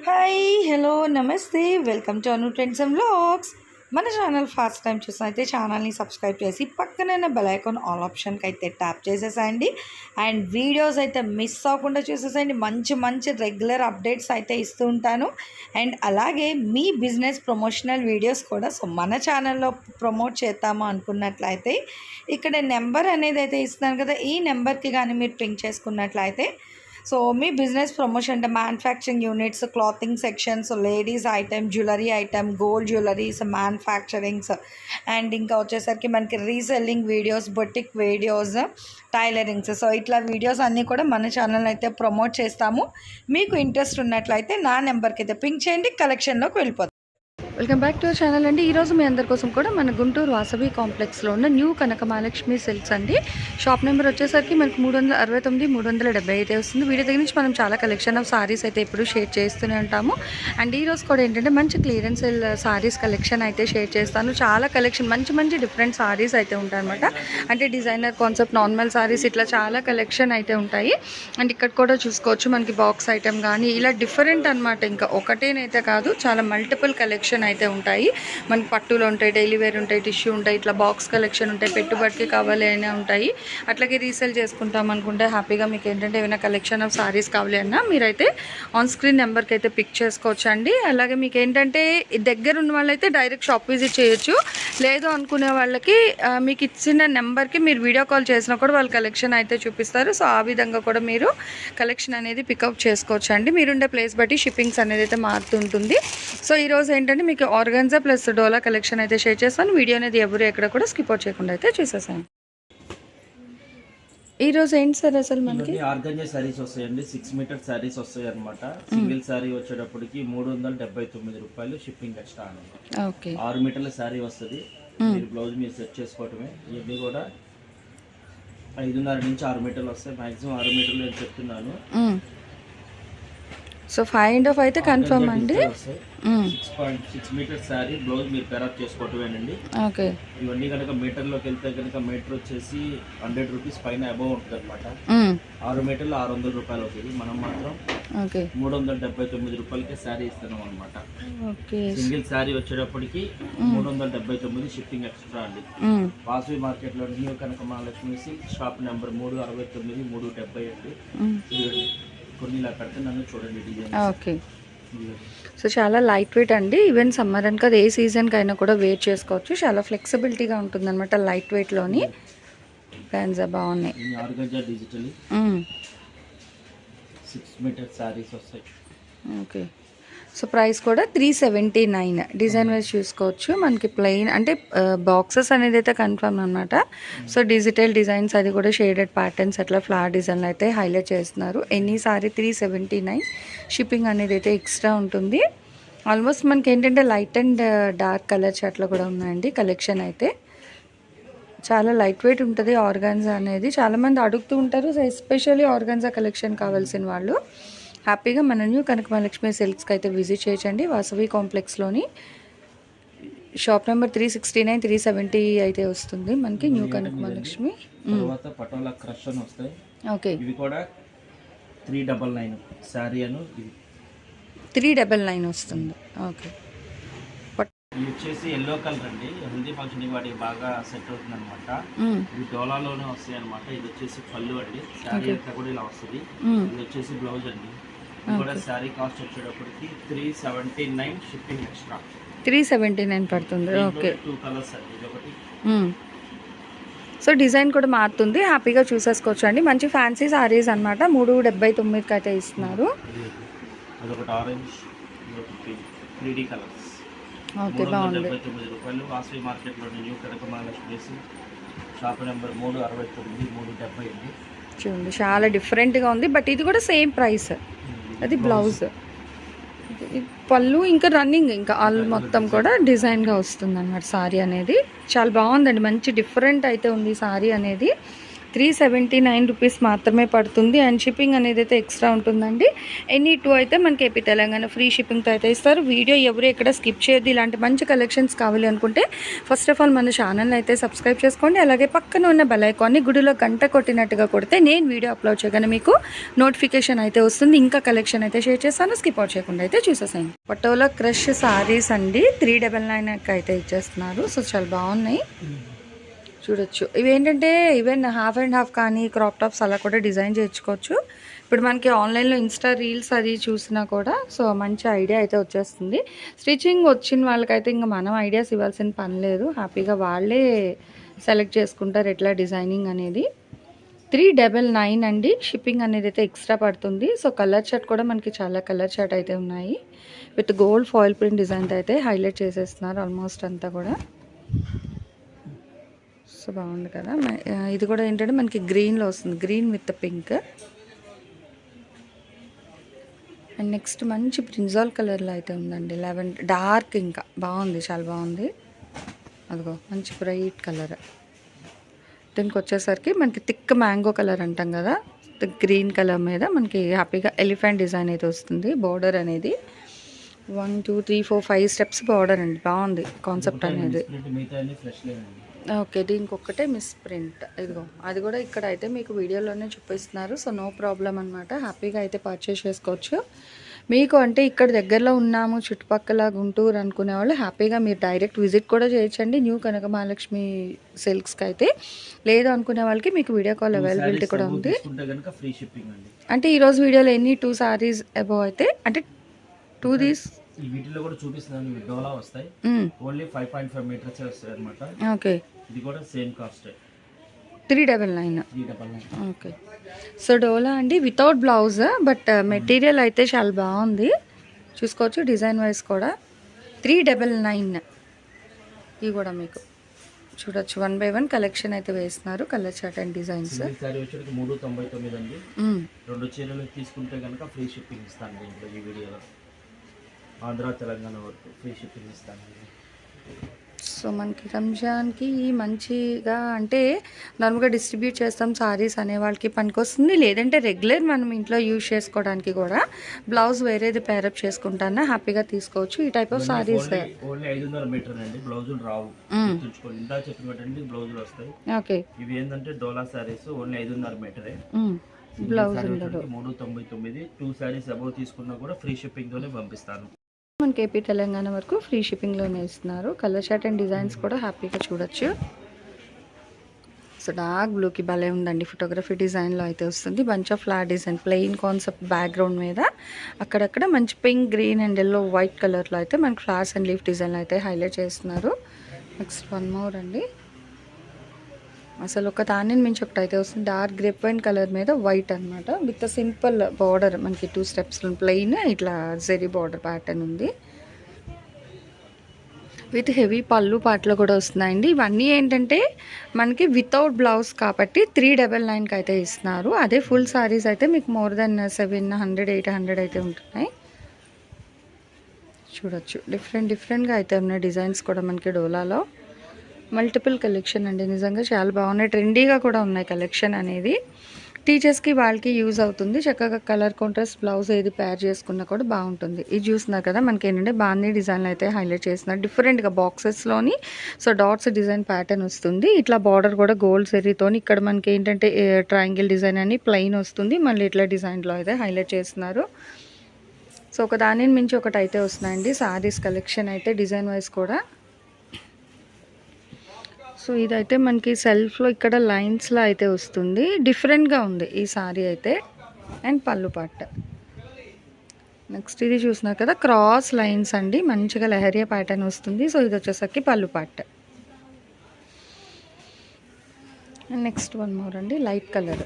Hi hello నమస్తే welcome to Anu trends and vlogs. మన channel first time చూసిన అయితే ఛానల్ని సబ్స్క్రైబ్ చేసి పక్కన బెల్ ఐకాన్ ఆల్ ఆప్షన్కి అయితే ట్యాప్ చేసేసేయండి. అండ్ వీడియోస్ అయితే మిస్ అవ్వకుండా చూసేసేయండి. మంచి మంచి రెగ్యులర్ అప్డేట్స్ అయితే ఇస్తూ ఉంటాను. అండ్ అలాగే మీ బిజినెస్ ప్రమోషనల్ వీడియోస్ కూడా మన ఛానల్లో ప్రమోట్ చేద్దాము అనుకున్నట్లయితే ఇక్కడ నెంబర్ అనేది అయితే ఇస్తున్నాను కదా, ఈ నెంబర్కి కానీ మీరు పింక్ చేసుకున్నట్లయితే సో మీ బిజినెస్ ప్రమోషన్ అంటే manufacturing units, clothing sections, ladies item, jewellery item, gold jewelleries, manufacturings and ఇంకా వచ్చేసరికి మనకి reselling videos, boutique videos, tailorings, so ఇట్లా వీడియోస్ అన్నీ కూడా మన ఛానల్ అయితే ప్రమోట్ చేస్తాము. మీకు ఇంట్రెస్ట్ ఉన్నట్లయితే నా నెంబర్కి అయితే పింక్ చేయండి, కలెక్షన్లోకి వెళ్ళిపోతాం. Welcome back to our channel అండి. ఈరోజు మీ అందరి కోసం కూడా మన గుంటూరు వాసవి కాంప్లెక్స్లో ఉన్న న్యూ కనక మహాలక్ష్మి సిల్క్స్ అండి. షాప్ నెంబర్ వచ్చేసరికి మనకు 369, 370 అయితే వస్తుంది. వీడియో దగ్గర నుంచి మనం చాలా కలెక్షన్ ఆఫ్ సారీస్ అయితే ఎప్పుడు షేర్ చేస్తూనే ఉంటాము. అండ్ ఈరోజు కూడా ఏంటంటే మంచి క్లియరెన్స్ సారీస్ కలెక్షన్ అయితే షేర్ చేస్తాను. చాలా కలెక్షన్ మంచి మంచి డిఫరెంట్ సారీస్ అయితే ఉంటాయి అనమాట. అంటే డిజైనర్ కాన్సెప్ట్, నార్మల్ సారీస్, ఇట్లా చాలా కలెక్షన్ అయితే ఉంటాయి. అండ్ ఇక్కడ కూడా చూసుకోవచ్చు మనకి బాక్స్ ఐటమ్ కానీ ఇలా డిఫరెంట్ అనమాట. ఇంకా ఒకటేనైతే కాదు, చాలా మల్టిపుల్ కలెక్షన్ అయితే ఉంటాయి. మనకి పట్టులు ఉంటాయి, డైలీ వేర్ ఉంటాయి, టిష్యూ ఉంటాయి, ఇట్లా బాక్స్ కలెక్షన్ ఉంటాయి, పెట్టుబడికి కావాలి అయినా ఉంటాయి. అట్లాగే రీసేల్ చేసుకుంటాం అనుకుంటే హ్యాపీగా మీకు ఏంటంటే ఏమైనా కలెక్షన్ ఆఫ్ సారీస్ కావాలి అన్నా మీరైతే ఆన్ స్క్రీన్ నెంబర్కి అయితే పిక్ చేసుకోవచ్చు అండి. అలాగే మీకు ఏంటంటే దగ్గర ఉన్న వాళ్ళైతే డైరెక్ట్ షాప్ విజిట్ చేయొచ్చు. లేదు అనుకునే వాళ్ళకి మీకు ఇచ్చిన నెంబర్కి మీరు వీడియో కాల్ చేసినా కూడా వాళ్ళు కలెక్షన్ అయితే చూపిస్తారు. సో ఆ విధంగా కూడా మీరు కలెక్షన్ అనేది పికప్ చేసుకోవచ్చు అండి. మీరుండే ప్లేస్ బట్టి షిప్పింగ్స్ అనేది అయితే మారుతుంటుంది. సో ఈరోజు ఏంటంటే మీకు ఆర్గాన్జా ప్లస్ డోలా కలెక్షన్ అయితే షేర్ చేస్తాను. వీడియో అనేది ఎవరు ఎక్కడ కూడా స్కిప్ అవుట్ చేయకుండా అయితే చూసేసాను. ఈ రోజు ఏంటి సార్ అసలు మనకి ఆర్గాన్జా సారీస్ వస్తాయండి. 6 మీటర్ సారీస్ వస్తాయి అనమాట. సింగిల్ సారీ వచ్చేటప్పటికి 379 రూపాయలు షిప్పింగ్ ఎక్స్ట్రా అనమాట. ఓకే, 6 మీటర్ల సారీ వస్తుంది. మీరు బ్లౌజ్ మీరు సెట్ చేసుకోవటమే. ఇవన్నీ కూడా 5.5 నుంచి 6 మీటర్లు వస్తాయి. మాక్సిమం 6 మీటర్లు అని చెప్తున్నాను. సో 5.5 అయితే కన్ఫర్మ్ అండి. 6.6 మీటర్ శారీ బ్లౌజ్ మీరు పేరప్ చేసుకోవటమేనండి. ఓకే, ఇవన్నీ కనుక మీటర్లోకి వెళ్తే కనుక మీటర్ వచ్చేసి 100 రూపీస్ పైన అబౌవ్ ఉంటుంది అనమాట. 6 మీటర్లు 600 రూపాయలు అవుతుంది. మనం మాత్రం 379 రూపాయలకే శారీ ఇస్తున్నాం అనమాట. సింగిల్ శారీ వచ్చేటప్పటికి 379 షిప్పింగ్ ఎక్స్ట్రా అండి. వాసవి మార్కెట్ లో న్యూ కనక మహాలక్ష్మి షాప్ నెంబర్ 369, 370 అండి. కొన్ని ఇలా పెడితే నన్ను చూడండి డిజైన్. ఓకే, సో చాలా లైట్ వెయిట్ అండి. ఈవెన్ సమ్మర్ అని కదా, ఏ సీజన్కి అయినా కూడా వేర్ చేసుకోవచ్చు. చాలా ఫ్లెక్సిబిలిటీగా ఉంటుంది అనమాట లైట్ వెయిట్లోని. ఫ్యాన్సా బాగున్నాయి. ఆర్గాన్జా డిజిటల్ 6 మీటర్ సారీస్ వస్తాయి. ఓకే, సో ప్రైస్ కూడా 379. డిజైన్ వైజ్ చూసుకోవచ్చు. మనకి ప్లెయిన్ అంటే బాక్సెస్ అనేది అయితే కన్ఫర్మ్ అనమాట. సో డిజిటల్ డిజైన్స్ అది కూడా షేడెడ్ ప్యాటర్న్స్ అట్లా ఫ్లవర్ డిజైన్లు అయితే హైలైట్ చేస్తున్నారు. Any sorry 379. షిప్పింగ్ అనేది అయితే ఎక్స్ట్రా ఉంటుంది. ఆల్మోస్ట్ మనకి ఏంటంటే లైట్ అండ్ డార్క్ కలర్స్ అట్లా కూడా ఉన్నాయండి కలెక్షన్ అయితే. చాలా లైట్ వెయిట్ ఉంటుంది ఆర్గాన్జా అనేది. చాలామంది అడుగుతూ ఉంటారు. సో ఎస్పెషల్లీ ఆర్గాన్జా కలెక్షన్ కావాల్సిన వాళ్ళు హ్యాపీగా మన న్యూ కనక మహాలక్ష్మి సిల్క్స్కి అయితే విజిట్ చేయొచ్చండి. వాసవి కాంప్లెక్స్లోని షాప్ నెంబర్ 369, 370 అయితే వస్తుంది మనకి న్యూ కనక మహాలక్ష్మి. తర్వాత పటోలా క్రష్ అని వస్తాయి. ఓకే, ఇవి కూడా 399 సారీ అను 399 వస్తుంది. ఓకే, ఇది వచ్చేసి ఎల్లో కలర్ అండి. హెల్దీ ఫంక్షన్ వాటికి బాగా సెట్ అవుతుంది అనమాట. ఇది డోలాలోనే వస్తాయి అనమాట. ఇది వచ్చేసి పళ్ళు అండి. శారీ అంతా కూడా ఇలా వస్తుంది. ఇది వచ్చేసి బ్లౌజ్ అండి. ఇది కూడా శారీ కాస్ట్ వచ్చేటప్పటికి 379 షిప్పింగ్ ఎక్స్ట్రా. 379 పడుతుంది. ఓకే, 2 కలర్స్ అండి. ఇది ఒకటి. సో డిజైన్ కూడా మారుతుంది. హ్యాపీగా చూసేసుకోవచ్చు అండి. మంచి ఫ్యాన్సీ సారీస్ అనమాట. 379కి అయితే ఇస్తున్నారు. అదొకటి ఆరెంజ్, 3D కలర్స్. ఓకే, బాగుంది. 379 రూపాయలు. వాసవి మార్కెట్లో న్యూ కనక మహాలక్ష్మి షాప్ నెంబర్ 369, 370 చూడండి చాలా డిఫరెంట్గా ఉంది. బట్ ఇది కూడా సేమ్ ప్రైస్. అది బ్లౌజ్, పళ్ళు ఇంకా రన్నింగ్ ఇంకా ఆల్ మొత్తం కూడా డిజైన్గా వస్తుంది అన్నమాట సారీ అనేది. చాలా బాగుందండి. మంచి డిఫరెంట్ అయితే ఉంది సారీ అనేది. 379 రూపీస్ మాత్రమే పడుతుంది. అండ్ షిప్పింగ్ అనేది అయితే ఎక్స్ట్రా ఉంటుందండి. ఎనీ 2 అయితే మనకి ఏపీ తెలంగాణ ఫ్రీ షిప్పింగ్తో అయితే ఇస్తారు. వీడియో ఎవరు ఎక్కడ స్కిప్ చేయొద్దు. ఇలాంటి మంచి కలెక్షన్స్ కావాలి అనుకుంటే ఫస్ట్ ఆఫ్ ఆల్ మన ఛానల్ని అయితే సబ్స్క్రైబ్ చేసుకోండి. అలాగే పక్కన ఉన్న బెల్ ఐకాన్ని గుడిలో గంట కొట్టినట్టుగా కొడితే నేను వీడియో అప్లోడ్ చేయగానే మీకు నోటిఫికేషన్ అయితే వస్తుంది. ఇంకా కలెక్షన్ అయితే షేర్ చేస్తాను, స్కిప్ అవుట్ చేయకుండా అయితే చూసేసాను. పటోలా క్రష్ సారీస్ అండి 399 అయితే ఇచ్చేస్తున్నారు. సో చాలా బాగున్నాయి, చూడొచ్చు. ఇవి ఏంటంటే ఈవెన్ హాఫ్ అండ్ హాఫ్ కానీ క్రాప్ టాప్స్ అలా కూడా డిజైన్ చేయించుకోవచ్చు. ఇప్పుడు మనకి ఆన్లైన్లో ఇన్స్టా రీల్స్ అది చూసినా కూడా సో మంచి ఐడియా అయితే వచ్చేస్తుంది. స్టిచ్చింగ్ వచ్చిన వాళ్ళకైతే ఇంకా మనం ఐడియాస్ ఇవ్వాల్సిన పని లేదు, హ్యాపీగా వాళ్ళే సెలెక్ట్ చేసుకుంటారు ఎట్లా డిజైనింగ్ అనేది. 399 అండి. షిప్పింగ్ అనేది అయితే ఎక్స్ట్రా పడుతుంది. సో కలర్ చార్ట్ కూడా మనకి చాలా కలర్ చార్ట్ అయితే ఉన్నాయి. విత్ గోల్డ్ ఫాయిల్ ప్రింట్ డిజైన్తో అయితే హైలైట్ చేసేస్తున్నారు ఆల్మోస్ట్ అంతా కూడా. సో బాగుంది కదా. ఇది కూడా ఏంటంటే మనకి గ్రీన్లో వస్తుంది, green with pink. And next మంచి బ్రింజాల్ కలర్లో అయితే ఉందండి, లెవెండర్ డార్క్, ఇంకా బాగుంది, చాలా బాగుంది. అదిగో మంచి బ్రైట్ కలర్. దీనికి వచ్చేసరికి మనకి థిక్ మ్యాంగో కలర్ అంటాం కదా, గ్రీన్ కలర్ మీద మనకి హ్యాపీగా ఎలిఫెంట్ డిజైన్ అయితే వస్తుంది. బార్డర్ అనేది 1 2 3 4 5 స్టెప్స్ బార్డర్ అండి, బాగుంది కాన్సెప్ట్ అనేది. ఓకే, దీనికి ఒక్కటే మిస్ ప్రింట్. ఇదిగో అది కూడా ఇక్కడ అయితే మీకు వీడియోలోనే చూపిస్తున్నారు. సో నో ప్రాబ్లం అనమాట, హ్యాపీగా అయితే పర్చేస్ చేసుకోవచ్చు. మీకు అంటే ఇక్కడ దగ్గరలో ఉన్నాము చుట్టుపక్కల గుంటూరు అనుకునే వాళ్ళు హ్యాపీగా మీరు డైరెక్ట్ విజిట్ కూడా చేయొచ్చండి న్యూ కనక మహాలక్ష్మి సిల్క్స్కి అయితే. లేదు అనుకునే వాళ్ళకి మీకు వీడియో కాల్ అవైలబిలిటీ కూడా ఉంది. అంటే ఈరోజు వీడియోలో ఎన్ని 2 సారీస్ అబౌవ్ అయితే అంటే 2 దీస్ ఈ వీటిలో కూడా చూపిస్తున్నాను, ఇవి డోలా వస్తాయి. ఓన్లీ 5.5 మీటర్స్ వస్తాయి అన్నమాట. ఓకే, ఇది కూడా సేమ్ కాస్ట్ 399. ఓకే, సో డోలా అండి వితౌట్ బ్లౌజ్, బట్ మెటీరియల్ అయితే చాలా బాగుంది, చూసుకోవచ్చు. డిజైన్ వైజ్ కూడా 399. ఇవి కూడా మీకు చూడొచ్చు, 1 by 1 కలెక్షన్ అయితే వేస్తున్నారు. Colour chart and designs. Sari వచ్చేటికి 399 అండి. 2 చీరలు తీసుకుంటే కనుక ఫ్రీ షిప్పింగ్ ఇస్తాను దీంట్లో. ఈ వీడియోలో ఆంధ్ర తెలంగాణ వరకు ఫ్రీ షిప్పింగ్ ఇస్తాను. సో మనకి రంజాన్కి మంచిగా అంటే నార్మల్గా డిస్ట్రిబ్యూట్ చేస్తాం సారీస్ అనే వాళ్ళకి పనికొస్తుంది. లేదంటే రెగ్యులర్ మనం ఇంట్లో యూజ్ చేసుకోవడానికి కూడా బ్లౌజ్ వేరేది పేరప్ చేసుకుంటానా హ్యాపీగా తీసుకోవచ్చు. ఈ type of saris only 500 meter అండి, బ్లౌజులు రావు. ఇందా చెప్పినట్టండి బ్లౌజులు వస్తాయి. ఓకే, ఇవి ఏంటంటే డోలా సారీస్ ఓన్లీ 500 మీటరే. బ్లౌజ్ ఉండదు. 399. 2 సారీస్ అబౌవ్ తీసుకున్నా కూడా ఫ్రీ షిప్పింగ్ తోనే పంపిస్తాను. మనకి ఏపీ తెలంగాణ వరకు ఫ్రీ షిప్పింగ్లోనే ఇస్తున్నారు. కలర్ చార్ట్ అండ్ డిజైన్స్ కూడా హ్యాపీగా చూడొచ్చు. సో డార్క్ బ్లూకి భలే ఉందండి, ఫోటోగ్రఫీ డిజైన్లో అయితే వస్తుంది. Bunch of flower design plain concept background మీద అక్కడక్కడ మంచి pink, green and yellow, white కలర్లో అయితే మనకి ఫ్లవర్స్ అండ్ లీఫ్ డిజైన్లో అయితే హైలైట్ చేస్తున్నారు. నెక్స్ట్ 1 మోర్ అండి. అసలు ఒక దాన్ని మించి ఒకటి అయితే వస్తుంది. డార్క్ గ్రేప్ వైన్ కలర్ మీద వైట్ అనమాట, విత్ సింపుల్ బార్డర్. మనకి 2 స్టెప్స్ ప్లెయిన్ ఇట్లా జెరీ బార్డర్ ప్యాటర్న్ ఉంది. విత్ హెవీ పళ్ళు పాటలు కూడా వస్తున్నాయండి. ఇవన్నీ ఏంటంటే మనకి వితౌట్ బ్లౌజ్ కాబట్టి 399కి అయితే ఇస్తున్నారు. అదే ఫుల్ సారీస్ అయితే మీకు మోర్ దెన్ 700 800 అయితే ఉంటున్నాయి. చూడొచ్చు, డిఫరెంట్గా అయితే ఉన్నాయి డిజైన్స్ కూడా మనకి డోలాలో. మల్టిపుల్ కలెక్షన్ అండి, నిజంగా చాలా బాగున్నాయి. ట్రెండీగా కూడా ఉన్నాయి కలెక్షన్ అనేది. టీచర్స్కి వాళ్ళకి యూజ్ అవుతుంది. చక్కగా కలర్ కాంట్రాస్ట్ బ్లౌజ్ ఏది పేర్ చేసుకున్నా కూడా బాగుంటుంది. ఇది చూస్తున్నారు కదా, మనకి ఏంటంటే బాందీ డిజైన్లు అయితే హైలైట్ చేస్తున్నారు డిఫరెంట్గా బాక్సెస్లోని. సో డాట్స్ డిజైన్ ప్యాటర్న్ వస్తుంది. ఇట్లా బార్డర్ కూడా గోల్డ్ సెరీతో. ఇక్కడ మనకి ఏంటంటే ట్రయాంగిల్ డిజైన్ అని ప్లెయిన్ వస్తుంది. మళ్ళీ ఇట్లా డిజైన్లో అయితే హైలైట్ చేస్తున్నారు. సో ఒక దాని మించి ఒకటి అయితే వస్తున్నాయండి సారీస్ కలెక్షన్ అయితే డిజైన్ వైజ్ కూడా. సో ఇదైతే మనకి సెల్ఫ్లో ఇక్కడ లైన్స్లో అయితే వస్తుంది, డిఫరెంట్గా ఉంది ఈ సారీ అయితే. అండ్ పళ్ళు పాట నెక్స్ట్ ఇది చూస్తున్నారు కదా, క్రాస్ లైన్స్ అండి, మంచిగా లహరియా ప్యాటర్న్ వస్తుంది. సో ఇది వచ్చేసరికి పళ్ళు పాట. నెక్స్ట్ 1 మోర్ అండి, light colour.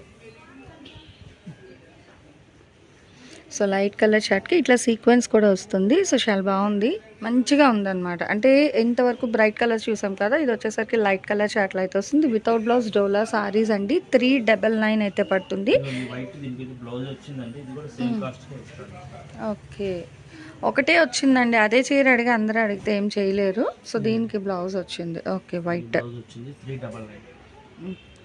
So light colour షర్ట్కి ఇట్లా సీక్వెన్స్ కూడా వస్తుంది. సో చాలా బాగుంది, మంచిగా ఉందన్నమాట. అంటే ఎంతవరకు బ్రైట్ కలర్స్ చూసాం కదా, ఇది వచ్చేసరికి లైట్ కలర్ షర్ట్లు అయితే వస్తుంది. వితౌట్ బ్లౌజ్ డోలా సారీస్ అండి. 399 అయితే పడుతుంది. ఓకే, ఒకటే వచ్చిందండి, అదే చీర అడిగి అందరూ అడిగితే ఏం చేయలేరు. సో దీనికి బ్లౌజ్ వచ్చింది. Okay, white.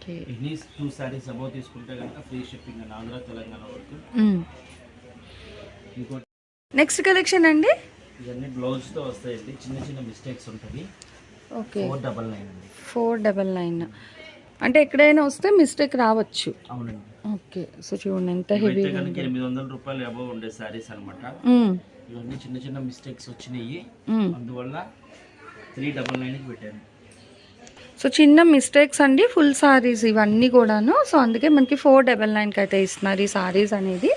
ఓకే. ఎన్ని 2 సారీస్ అబౌవ్ తీసుకుంటే కనుక ఫ్రీ షిప్పింగ్ అండి ఆంధ్ర తెలంగాణ వరకు. ఇంకోటి నెక్స్ట్ కలెక్షన్ అండి. ఇవన్నీ బ్లౌజ్తో వస్తాయండి, చిన్న చిన్న మిస్టేక్స్ ఉంటుంది. ఓకే. 499 అండి. 499 అంటే ఎక్కడైనా వస్తే మిస్టేక్ రావచ్చు. అవునండి. ఓకే. సో చూడండి ఎంత హెవీ. కనుక 800 రూపాయలు అబౌవ్ ఉండే సారీస్ అనమాట. ఇవన్నీ చిన్న చిన్న మిస్టేక్స్ వచ్చినాయి, అందువల్ల 399కి పెట్టాను. సో చిన్న మిస్టేక్స్ అండి, ఫుల్ సారీస్ ఇవన్నీ కూడాను. సో అందుకే మనకి 499కి అయితే ఇస్తున్నారు ఈ సారీస్ అనేది.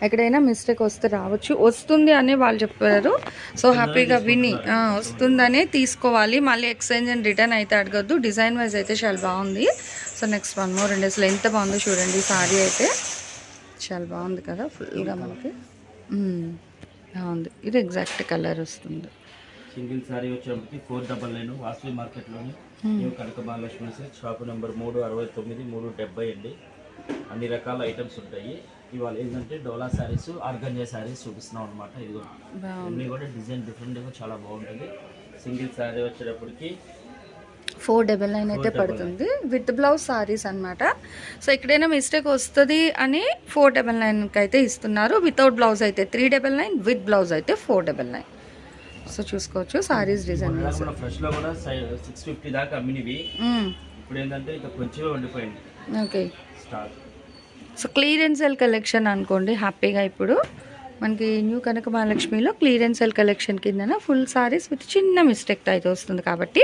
ఎక్కడైనా మిస్టేక్ వస్తే రావచ్చు, వస్తుంది అని వాళ్ళు చెప్పారు. సో హ్యాపీగా విని వస్తుందనే తీసుకోవాలి, మళ్ళీ ఎక్స్చేంజ్ అండ్ రిటర్న్ అయితే అడగద్దు. డిజైన్ వైజ్ అయితే చాలా బాగుంది. సో నెక్స్ట్ 1 మోర్ అండి. అసలు ఎంత బాగుందో చూడండి, సారీ అయితే చాలా బాగుంది కదా, ఫుల్గా మనకి బాగుంది. ఇది ఎగ్జాక్ట్ కలర్ వస్తుంది. సింగిల్ సారీ వచ్చేప్పటికి 499 వాసవి మార్కెట్లోని న్యూ కనక మహాలక్ష్మి షాపు నెంబర్ 369 370 అండి. అన్ని రకాల ఐటమ్స్ ఉంటాయి. ఇవాళ ఏంటంటే డోలా శారీస్, ఆర్గంజా శారీస్ చూపిస్తున్నాం అనమాట. ఇది అన్నీ కూడా డిజైన్ డిఫరెంట్గా చాలా బాగుంటుంది. సింగిల్ శారీ వచ్చేటప్పటికి 499 అయితే పడుతుంది విత్ బ్లౌజ్ సారీస్ అనమాట. సో ఎక్కడైనా మిస్టేక్ వస్తుంది అని 499కి అయితే ఇస్తున్నారు. వితౌట్ బ్లౌజ్ అయితే 399, విత్ బ్లౌజ్ అయితే 499. సో చూసుకోవచ్చు సారీస్ డిజైన్ ఫ్రెష్ లో కూడా 650 దాకా అమ్మినవి. ఇప్పుడు ఏంటంటే ఇక కొంచెమే ఉండిపోయింది. Okay. Stock. So clearance cell collection అనుకోండి హ్యాపీగా. ఇప్పుడు మనకి న్యూ కనక మహాలక్ష్మిలో క్లియరెన్స్ సెల్ కలెక్షన్ కిందన ఫుల్ సారీస్ విత్ చిన్న మిస్టేక్ అయితే వస్తుంది కాబట్టి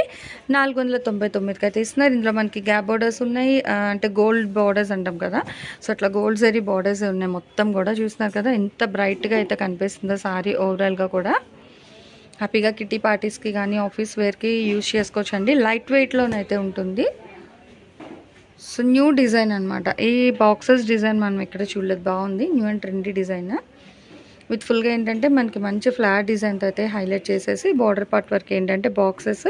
499కి అయితే ఇస్తున్నారు. ఇందులో మనకి గ్యాప్ బోర్డర్స్ ఉన్నాయి, అంటే గోల్డ్ బోర్డర్స్ అంటాం కదా, సో అట్లా గోల్డ్ జరీ బోర్డర్స్ ఉన్నాయి. మొత్తం కూడా చూస్తున్నారు కదా ఎంత బ్రైట్గా అయితే కనిపిస్తుందో సారీ ఓవరాల్గా కూడా. హ్యాపీగా కిటీ పార్టీస్కి కానీ ఆఫీస్ వేర్కి యూజ్ చేసుకోవచ్చు అండి. లైట్ వెయిట్లోనైతే ఉంటుంది. సో న్యూ డిజైన్ అనమాట. ఈ బాక్సెస్ డిజైన్ మనం ఎక్కడ చూడలేదు, బాగుంది. New and trendy design with ఫుల్గా ఏంటంటే మనకి మంచి ఫ్లాట్ డిజైన్తో అయితే హైలైట్ చేసేసి బార్డర్ పార్ట్ వరకు ఏంటంటే బాక్సెస్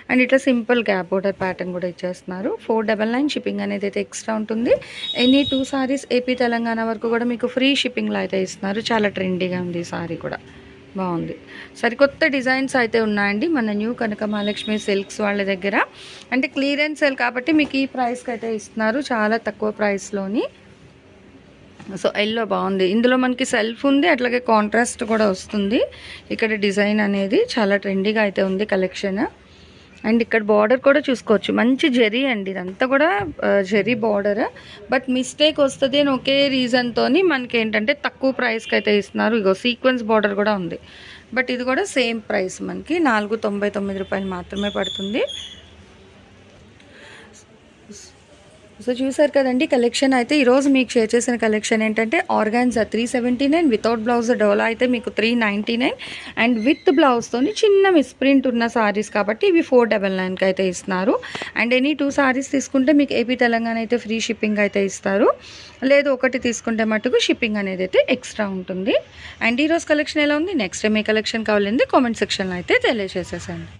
అండ్ ఇట్లా సింపుల్ గ్యాప్ బోర్డర్ ప్యాటర్న్ కూడా ఇచ్చేస్తున్నారు. 499 షిప్పింగ్ అనేది అయితే ఎక్స్ట్రా ఉంటుంది. ఎనీ 2 సారీస్ ఏపీ తెలంగాణ వరకు కూడా మీకు ఫ్రీ షిప్పింగ్లో అయితే ఇస్తున్నారు. చాలా ట్రెండీగా ఉంది ఈ సారీ కూడా, బాగుంది. సరికొత్త డిజైన్స్ అయితే ఉన్నాయండి మన న్యూ కనక మహాలక్ష్మి సిల్క్స్ వాళ్ళ దగ్గర. అంటే క్లియరెన్స్ సేల్ కాబట్టి మీకు ఈ ప్రైస్కి అయితే ఇస్తున్నారు, చాలా తక్కువ ప్రైస్లోని. సో ఎల్లో బాగుంది. ఇందులో మనకి సెల్ఫ్ ఉంది, అట్లాగే కాంట్రాస్ట్ కూడా వస్తుంది. ఇక్కడ డిజైన్ అనేది చాలా ట్రెండీగా అయితే ఉంది కలెక్షన్. అండ్ ఇక్కడ బార్డర్ కూడా చూసుకోవచ్చు, మంచి జెరీ అండి. ఇదంతా కూడా జెరీ బార్డర్. బట్ మిస్టేక్ వస్తుంది అని ఒకే రీజన్తో మనకి ఏంటంటే తక్కువ ప్రైస్కి అయితే ఇస్తున్నారు. ఇగో సీక్వెన్స్ బార్డర్ కూడా ఉంది. బట్ ఇది కూడా సేమ్ ప్రైస్ మనకి 499 రూపాయలు మాత్రమే పడుతుంది. సో చూసారు కదండి కలెక్షన్ అయితే. ఈరోజు మీకు షేర్ చేసిన కలెక్షన్ ఏంటంటే ఆర్గాన్జా 379, వితౌట్ బ్లౌజ్ డోలా అయితే మీకు 399 అండ్ విత్ బ్లౌజ్తో చిన్న మిస్ప్రింట్ ఉన్న సారీస్ కాబట్టి ఇవి 499కి అయితే ఇస్తున్నారు. అండ్ ఎనీ 2 సారీస్ తీసుకుంటే మీకు ఏపీ తెలంగాణ అయితే ఫ్రీ షిప్పింగ్ అయితే ఇస్తారు. లేదు ఒకటి తీసుకుంటే మటుకు షిప్పింగ్ అనేది అయితే ఎక్స్ట్రా ఉంటుంది. అండ్ ఈరోజు కలెక్షన్ ఎలా ఉంది, నెక్స్ట్ టైం ఏ కలెక్షన్ కావాలండి కామెంట్ సెక్షన్లో అయితే తెలియజేసేసండి.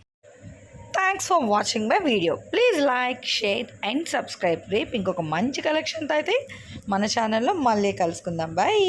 Thanks for watching my video. Please like, share and subscribe. రేపు ఇంకొక మంచి కలెక్షన్తో అయితే మన ఛానల్లో మళ్ళీ కలుసుకుందాం. బాయ్.